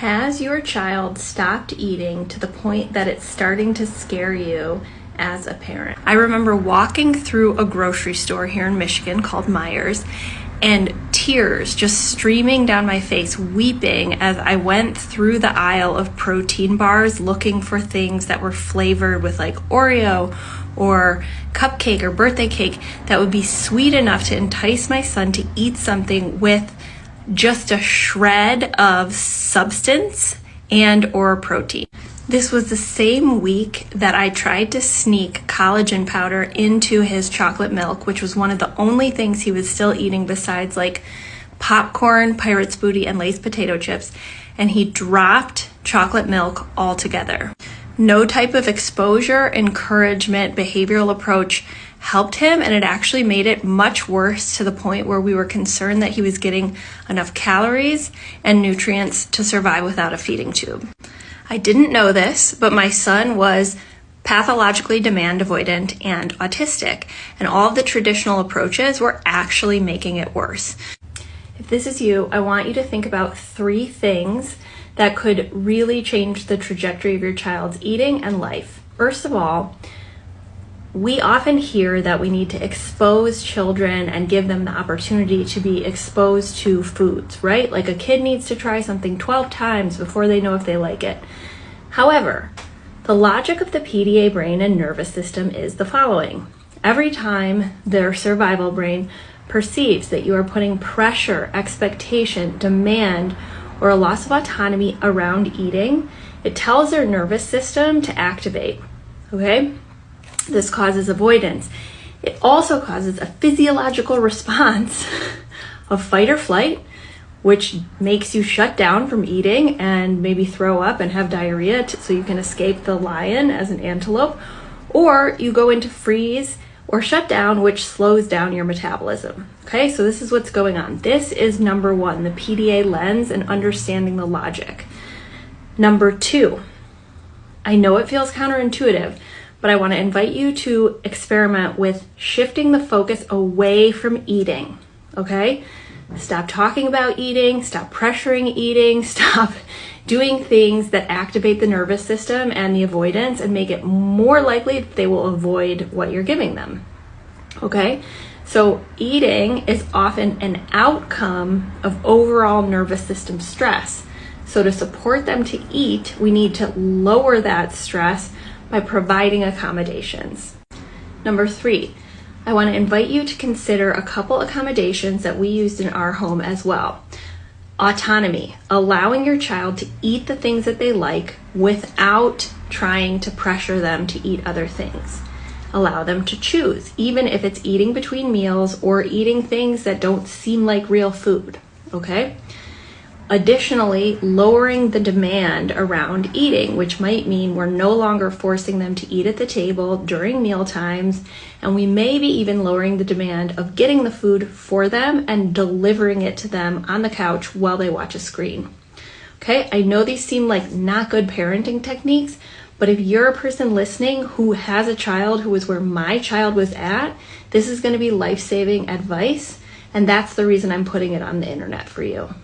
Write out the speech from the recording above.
Has your child stopped eating to the point that it's starting to scare you as a parent? I remember walking through a grocery store here in Michigan called Meijer's, and tears just streaming down my face, weeping as I went through the aisle of protein bars looking for things that were flavored with like Oreo or cupcake or birthday cake that would be sweet enough to entice my son to eat something with just a shred of substance and or protein. This was the same week that I tried to sneak collagen powder into his chocolate milk, which was one of the only things he was still eating besides like popcorn, Pirate's Booty, and Lay's potato chips, and he dropped chocolate milk altogether. No type of exposure, encouragement, behavioral approach helped him, and it actually made it much worse to the point where we were concerned that he was getting enough calories and nutrients to survive without a feeding tube. I didn't know this, but my son was pathologically demand avoidant and autistic, and all of the traditional approaches were actually making it worse. If this is you, I want you to think about 3 things that could really change the trajectory of your child's eating and life. First of all, we often hear that we need to expose children and give them the opportunity to be exposed to foods, right? Like a kid needs to try something 12 times before they know if they like it. However, the logic of the PDA brain and nervous system is the following. Every time their survival brain perceives that you are putting pressure, expectation, demand, or a loss of autonomy around eating, it tells their nervous system to activate, okay? This causes avoidance. It also causes a physiological response of fight or flight, which makes you shut down from eating and maybe throw up and have diarrhea so you can escape the lion as an antelope, or you go into freeze or shut down, which slows down your metabolism. Okay, so this is what's going on. This is number 1, the PDA lens and understanding the logic. Number 2, I know it feels counterintuitive, but I want to invite you to experiment with shifting the focus away from eating, okay? Stop talking about eating, stop pressuring eating, stop doing things that activate the nervous system and the avoidance and make it more likely that they will avoid what you're giving them, okay? So eating is often an outcome of overall nervous system stress. So to support them to eat, we need to lower that stress by providing accommodations. Number 3, I want to invite you to consider a couple accommodations that we used in our home as well. Autonomy, allowing your child to eat the things that they like without trying to pressure them to eat other things. Allow them to choose, even if it's eating between meals or eating things that don't seem like real food, okay? Additionally, lowering the demand around eating, which might mean we're no longer forcing them to eat at the table during meal times, and we may be even lowering the demand of getting the food for them and delivering it to them on the couch while they watch a screen. Okay, I know these seem like not good parenting techniques, but if you're a person listening who has a child who was where my child was at, this is going to be life-saving advice, and that's the reason I'm putting it on the internet for you.